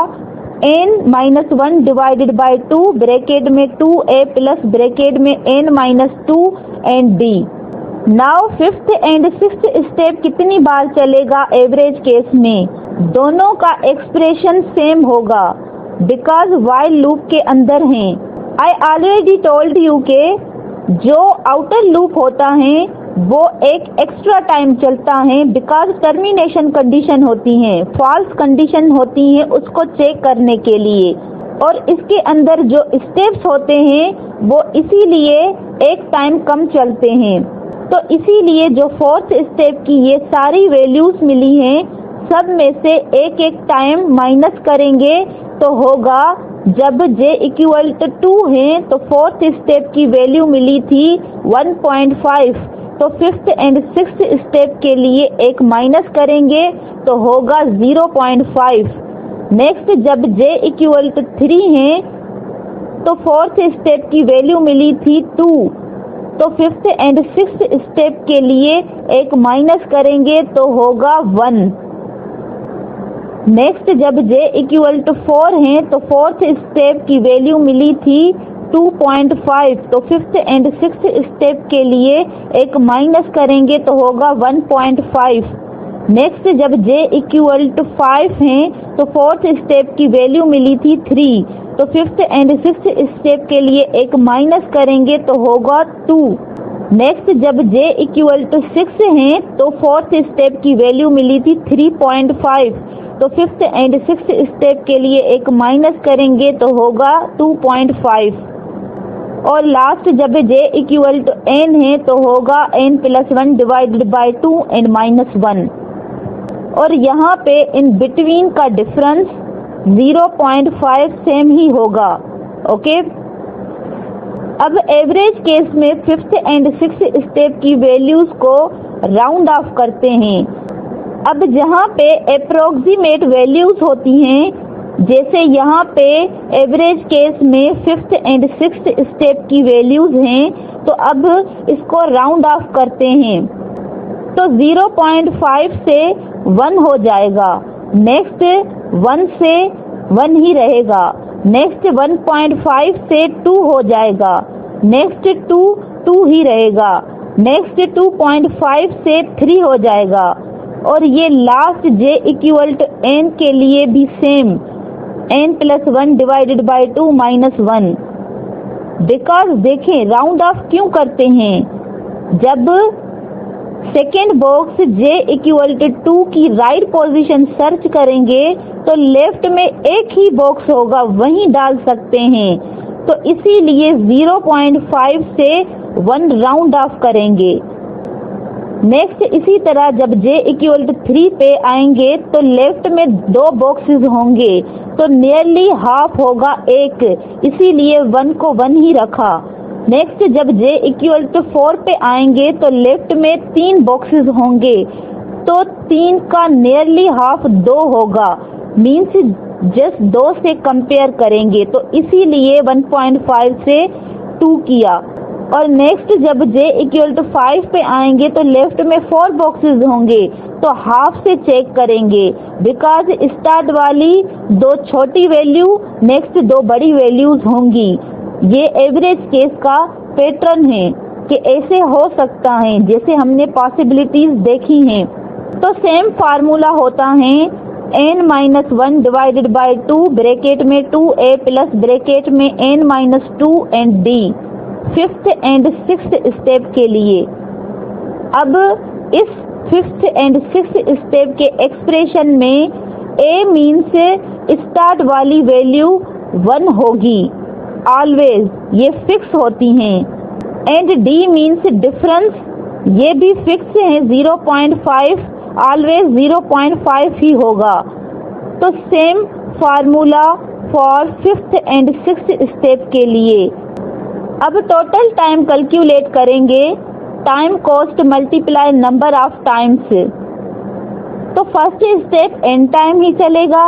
n-1 डिवाइडेड बाय 2 ब्रैकेट में 2a प्लस ब्रैकेट में n-2 and d। Now fifth and sixth step कितनी बार चलेगा एवरेज केस में? दोनों का एक्सप्रेशन सेम होगा बिकॉज व्हाइल लूप के अंदर हैं। आई ऑलरेडी टोल्ड यू के जो आउटर लूप होता है वो एक एक्स्ट्रा टाइम चलता है बिकॉज टर्मिनेशन कंडीशन होती हैं, फॉल्स कंडीशन होती हैं उसको चेक करने के लिए, और इसके अंदर जो स्टेप्स होते हैं वो इसीलिए एक टाइम कम चलते हैं। तो इसीलिए जो फोर्थ स्टेप की ये सारी वैल्यूज मिली हैं, सब में से एक एक टाइम माइनस करेंगे तो होगा, जब j इक्वल टू 2 है तो फोर्थ स्टेप की वैल्यू मिली थी 1.5, तो फिफ्थ एंड सिक्स्थ स्टेप के लिए एक माइनस करेंगे तो होगा 0.5। नेक्स्ट जब j इक्वल टू 3 है तो फोर्थ स्टेप की वैल्यू मिली थी 2, तो फिफ्थ एंड सिक्स्थ स्टेप के लिए एक माइनस करेंगे तो होगा 1। नेक्स्ट जब j इक्वल टू 4 है तो फोर्थ स्टेप की वैल्यू मिली थी 2.5, तो फिफ्थ एंड सिक्स्थ स्टेप के लिए एक माइनस करेंगे तो होगा 1.5। नेक्स्ट जब j इक्वल टू 5 है तो फोर्थ स्टेप की वैल्यू मिली थी 3, तो फिफ्थ एंड सिक्स्थ स्टेप के लिए एक माइनस करेंगे तो होगा 2। नेक्स्ट जब j इक्वल टू 6 है तो फोर्थ स्टेप की वैल्यू मिली थी 3.5, तो फिफ्थ एंड सिक्स्थ स्टेप के लिए एक माइनस करेंगे तो होगा 2.5। और लास्ट जब j इक्वल टू n है तो होगा n plus 1 divided by 2 and minus 1, और यहाँ पे इन बिटवीन का डिफरेंस 0.5 सेम ही होगा। ओके, अब एवरेज केस में फिफ्थ एंड सिक्स्थ स्टेप की वैल्यूज को राउंड ऑफ करते हैं। अब जहाँ पे अप्रोक्सीमेट वैल्यूज होती हैं, जैसे यहाँ पे एवरेज केस में फिफ्थ एंड सिक्स्थ स्टेप की वैल्यूज हैं, तो अब इसको राउंड ऑफ करते हैं, तो 0.5 से 1 हो जाएगा, नेक्स्ट 1 से 1 ही रहेगा, नेक्स्ट 1.5 से 2 हो जाएगा, नेक्स्ट 2 ही रहेगा, नेक्स्ट 2.5 से 3 हो जाएगा, और ये last j equal to n के लिए भी same, n plus 1 divided by 2 minus 1। Because देखें राउंड ऑफ क्यों करते हैं, जब second box j equal to 2 की राइट पोजीशन सर्च करेंगे तो लेफ्ट में एक ही बॉक्स होगा, वहीं डाल सकते हैं, तो इसीलिए 0.5 से 1 राउंड ऑफ करेंगे। नेक्स्ट इसी तरह जब j इक्वल टू 3 पे आएंगे तो लेफ्ट में 2 बॉक्सेस होंगे, तो नियरली हाफ होगा 1, इसीलिए 1 को 1 ही रखा। नेक्स्ट जब j इक्वल टू 4 पे आएंगे तो लेफ्ट में 3 बॉक्सेस होंगे, तो 3 का नियरली हाफ 2 होगा, मीन्स जस्ट 2 से कंपेयर करेंगे, तो इसीलिए 1.5 से 2 किया। और नेक्स्ट जब j इक्वल टू 5 पे आएंगे तो लेफ्ट में 4 बॉक्सेस होंगे, तो हाफ से चेक करेंगे, बिकॉज स्टार्ट वाली 2 छोटी वैल्यू नेक्स्ट 2 बड़ी वैल्यूज होंगी। ये एवरेज केस का पैटर्न है कि ऐसे हो सकता है, जैसे हमने पॉसिबिलिटीज देखी हैं। तो सेम फार्मूला होता है n-1 डिवाइडेड बाई 2 ब्रैकेट में 2a प्लस ब्रैकेट में n-2 and d fifth and sixth step के लिए। अब इस फिफ्थ एंड सिक्स्थ स्टेप के एक्सप्रेशन में a मीन्स स्टार्ट वाली वैल्यू 1 होगी, ऑलवेज ये फिक्स होती हैं, एंड d मीन्स डिफरेंस, ये भी फिक्स है 0.5, ऑलवेज 0.5 ही होगा। तो same formula for fifth and sixth step के लिए। अब टोटल टाइम कैलकुलेट करेंगे, time cost multiply number of times. तो फर्स्ट स्टेप n टाइम ही चलेगा,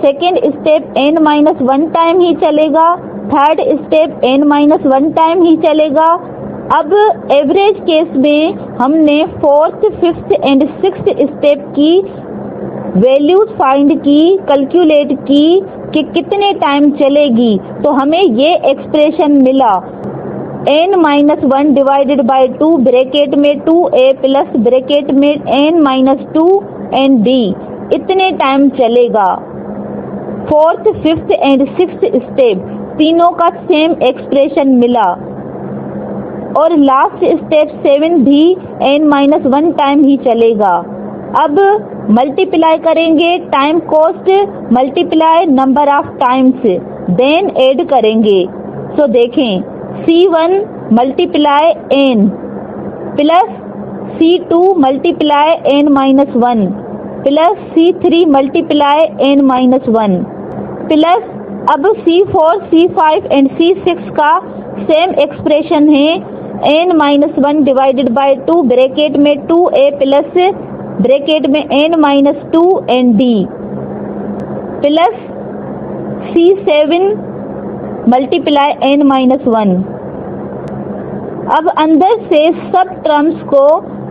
सेकेंड स्टेप n-1 टाइम ही चलेगा, थर्ड स्टेप n-1 टाइम ही चलेगा। अब एवरेज केस में हमने fourth fifth and sixth step की वैल्यूज फाइंड की, कैलकुलेट की कि कितने टाइम चलेगी, तो हमें ये एक्सप्रेशन मिला n-1 डिवाइडेड बाई 2 ब्रैकेट में 2a प्लस ब्रैकेट में n-2 एंड d, इतने टाइम चलेगा। Fourth fifth and sixth step तीनों का सेम एक्सप्रेशन मिला। और लास्ट स्टेप 7 भी n-1 टाइम ही चलेगा। अब मल्टीप्लाई करेंगे time cost multiply number of times, then add करेंगे। सो देखें C1 multiply n plus C2 multiply n-1 plus C3 multiply n-1 plus अब C4, C5 एंड C6 का सेम एक्सप्रेशन है n-1 डिवाइडेड बाय 2 ब्रैकेट में 2a plus bracket में n-2 and d plus C7 multiply n-1। अब अंदर से सब terms को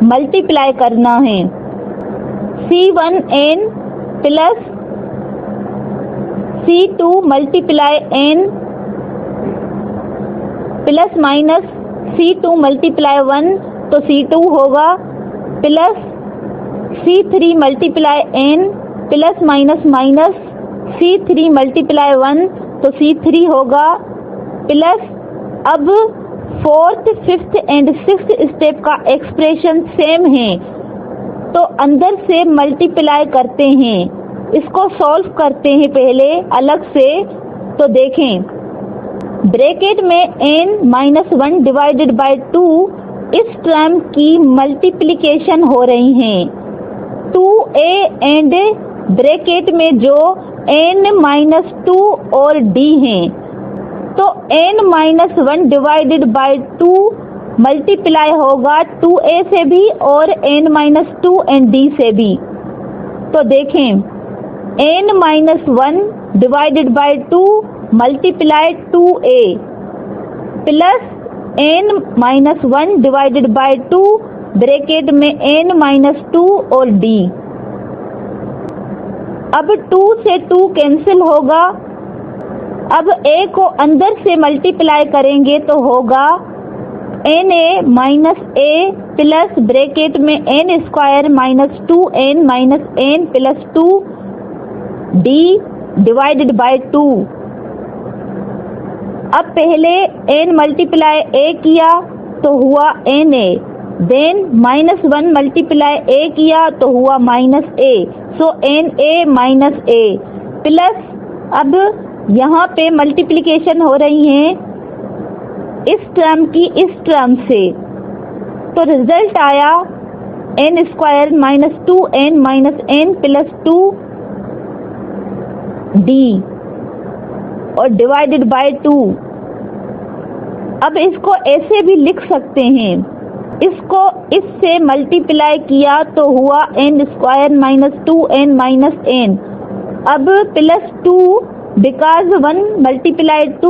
मल्टीप्लाई करना है। C1n plus C2 multiply n plus minus C2 multiply 1 तो C2 होगा plus C3 multiply n plus minus minus C3 multiply 1 तो C3 होगा प्लस अब 4th, 5th and 6th step का एक्सप्रेशन सेम है तो अंदर से मल्टीप्लाई करते हैं। इसको सॉल्व करते हैं पहले अलग से। तो देखें ब्रैकेट में n-1 डिवाइडेड बाय 2 इस टर्म की मल्टीप्लिकेशन हो रही है 2a एंड ब्रैकेट में जो n-2 और d हैं तो n-1 डिवाइडेड बाय 2 मल्टीप्लाई होगा 2a से भी और n-2 एंड d से भी। तो देखें n-1 divided by 2 multiply 2a plus n-1 divided by 2 bracket में n-2 और d। अब 2 से 2 कैंसिल होगा। अब a को अंदर से मल्टीप्लाई करेंगे तो होगा na minus a plus bracket में n square minus 2n minus n plus 2 d divided by 2। अब पहले n मल्टीप्लाई a किया तो हुआ na, देन -1 मल्टीप्लाई a किया तो हुआ minus a, so na minus a plus अब यहाँ पे मल्टीप्लिकेशन हो रही है इस टर्म की इस टर्म से तो रिजल्ट आया n square minus 2n minus n plus 2 d और डिवाइडेड बाय 2। अब इसको ऐसे भी लिख सकते हैं, इसको इससे मल्टीप्लाई किया तो हुआ n square minus 2n minus n, अब plus 2 because 1 multiply 2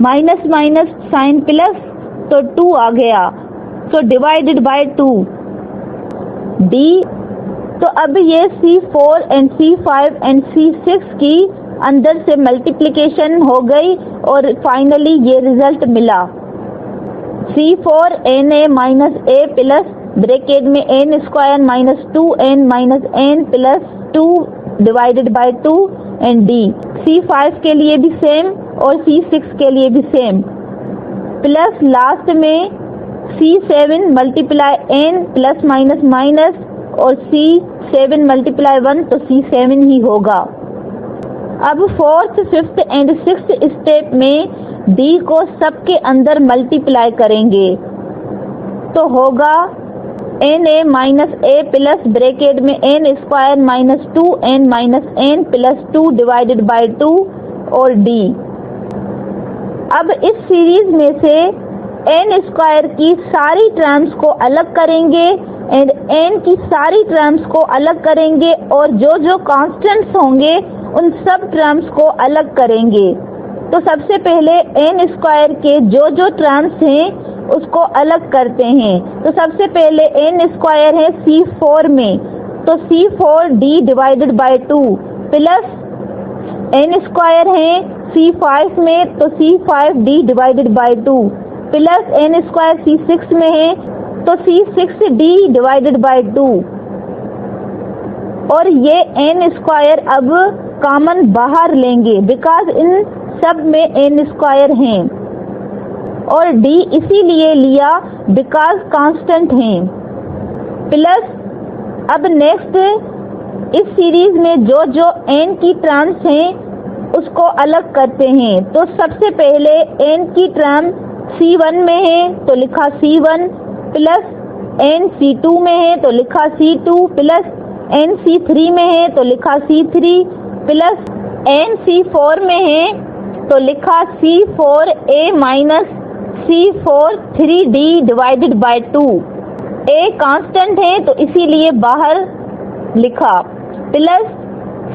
minus minus sign plus तो 2 आ गया, तो डिवाइडेड बाय 2 d। तो अब ये C4 and C5 and C6 की अंदर से मल्टीप्लिकेशन हो गई और फाइनली ये रिजल्ट मिला C4 na minus a plus bracket में n square minus 2n minus n plus 2 divided by 2 and d। C5 के लिए भी सेम और C6 के लिए भी सेम प्लस लास्ट में C7 multiply n plus minus minus और C7 मल्टीप्लाई 1 तो C7 ही होगा। अब 4th, 5th and 6th step में d को सबके अंदर मल्टीप्लाई करेंगे तो होगा na minus a plus bracket में n square minus 2n minus n plus 2 divided by 2 और d। अब इस सीरीज में से n स्क्वायर की सारी टर्म्स को अलग करेंगे एंड n की सारी टर्म्स को अलग करेंगे और जो जो कांस्टेंट्स होंगे उन सब टर्म्स को अलग करेंगे। तो सबसे पहले n स्क्वायर के जो जो टर्म्स हैं उसको अलग करते हैं। तो सबसे पहले n स्क्वायर है C4 में तो C4d divided by 2 plus n square है C5 में तो C5d divided by 2 plus n square C6 में है तो C6d डिवाइडेड बाय 2 और ये n स्क्वायर अब कॉमन बाहर लेंगे बिकॉज इन सब में n स्क्वायर हैं और डी इसीलिए लिया बिकॉज कांस्टेंट हैं। प्लस अब नेक्स्ट इस सीरीज में जो जो n की टर्म्स हैं उसको अलग करते हैं। तो सबसे पहले n की टर्म C1 में है तो लिखा C1 प्लस n C2 में है तो लिखा C2 प्लस n C3 में है तो लिखा C3 प्लस n C4 में है तो लिखा C4a minus C4 3d divided by 2। a constant है तो इसीलिए बाहर लिखा प्लस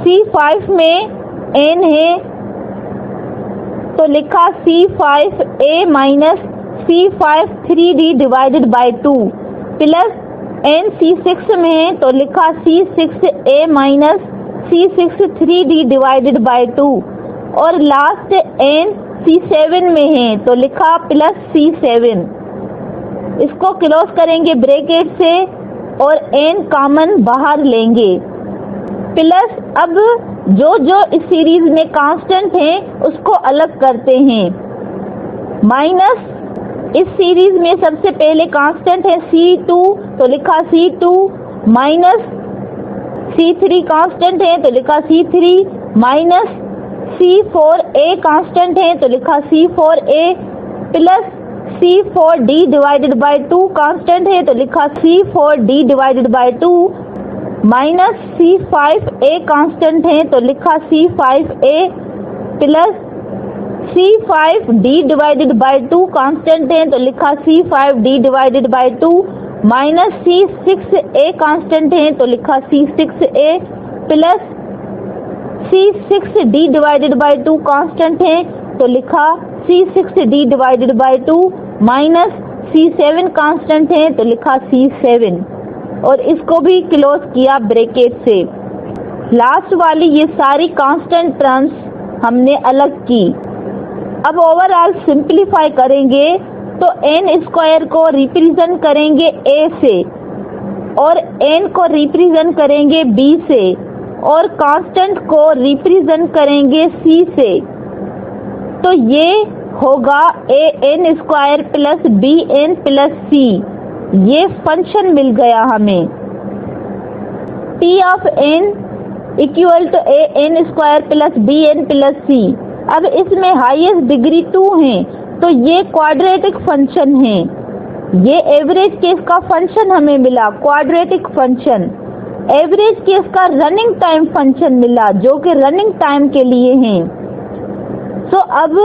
C5 में n है तो लिखा C5a minus C5 3d divided by 2 plus n C6 में है तो लिखा C6a minus C6 3d divided by 2 और लास्ट n C7 में है तो लिखा प्लस C7। इसको क्लोज करेंगे ब्रैकेट से और n कॉमन बाहर लेंगे। प्लस अब जो जो इस सीरीज में कांस्टेंट हैं उसको अलग करते हैं। माइनस इस सीरीज में सबसे पहले कांस्टेंट है C2 तो लिखा C2 माइनस C3 कांस्टेंट है तो लिखा C3 माइनस C4a कांस्टेंट है तो लिखा C4a plus C4d divided by 2 constant है तो लिखा C4d divided by 2 minus C5a constant है तो लिखा C5a plus C5d divided by 2 constant है तो लिखा C5d divided by 2 minus C6a constant है तो लिखा C6a plus C6d divided by 2 constant है तो लिखा C6d divided by 2 minus C7 constant है तो लिखा C7 और इसको भी क्लोज किया ब्रैकेट से। लास्ट वाली ये सारी कांस्टेंट टर्म्स हमने अलग की। अब ओवरऑल सिंपलीफाई करेंगे तो n स्क्वायर को रिप्रेजेंट करेंगे a से और n को रिप्रेजेंट करेंगे b से और कांस्टेंट को रिप्रेजेंट करेंगे c से। तो ये होगा an square plus bn plus c। ये फंक्शन मिल गया हमें। p of n equal to an square plus bn plus c। अब इसमें हाईएस्ट डिग्री 2 है तो ये क्वाड्रेटिक फंक्शन है। ये एवरेज केस का फंक्शन हमें मिला क्वाड्रेटिक फंक्शन। एवरेज केस का रनिंग टाइम फंक्शन मिला जो कि रनिंग टाइम के लिए है। तो अब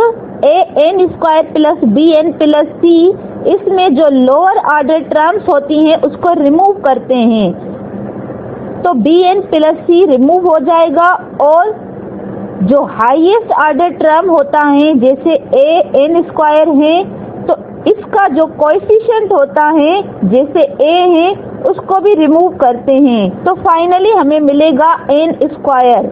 an square plus bn plus c इसमें जो लोअर ऑर्डर टर्म्स होती हैं उसको रिमूव करते हैं तो bn प्लस c रिमूव हो जाएगा और जो हाईएस्ट ऑर्डर टर्म होता है जैसे an स्क्वायर है तो इसका जो कोएफिशिएंट होता है जैसे a है उसको भी रिमूव करते हैं तो फाइनली हमें मिलेगा n स्क्वायर।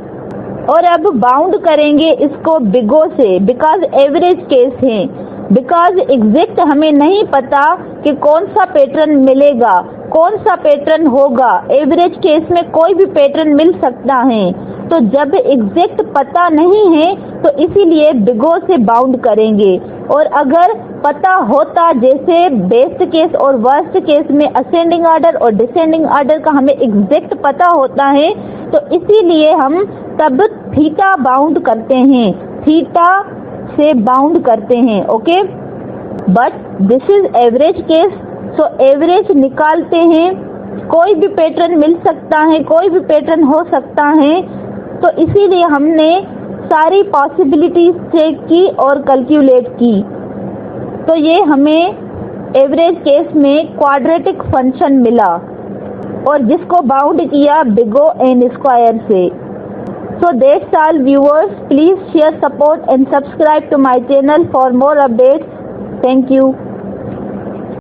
और अब बाउंड करेंगे इसको बिगो से बिकॉज एवरेज केस है। बिकॉज एग्जैक्ट हमें नहीं पता कि कौन सा पैटर्न मिलेगा कौन सा पैटर्न होगा। एवरेज केस में कोई भी पैटर्न मिल सकता है तो जब एग्जैक्ट पता नहीं है तो इसीलिए बिगो से बाउंड करेंगे। और अगर पता होता जैसे बेस्ट केस और वर्स्ट केस में असेंडिंग ऑर्डर और डिसेंडिंग ऑर्डर का हमें एग्जैक्ट पता होता है तो इसीलिए हम तब थीटा बाउंड करते हैं थीटा से बाउंड करते हैं। Okay but this is average case so average निकालते हैं। कोई भी पैटर्न मिल सकता है कोई भी पैटर्न हो सकता है तो इसीलिए हमने सारी पॉसिबिलिटीज चेक की और कैलकुलेट की तो ये हमें एवरेज केस में क्वाड्रेटिक फंक्शन मिला और जिसको बाउंड किया बिगो n स्क्वायर से। So that's all viewers. Please share, support and subscribe to my channel for more updates. Thank you.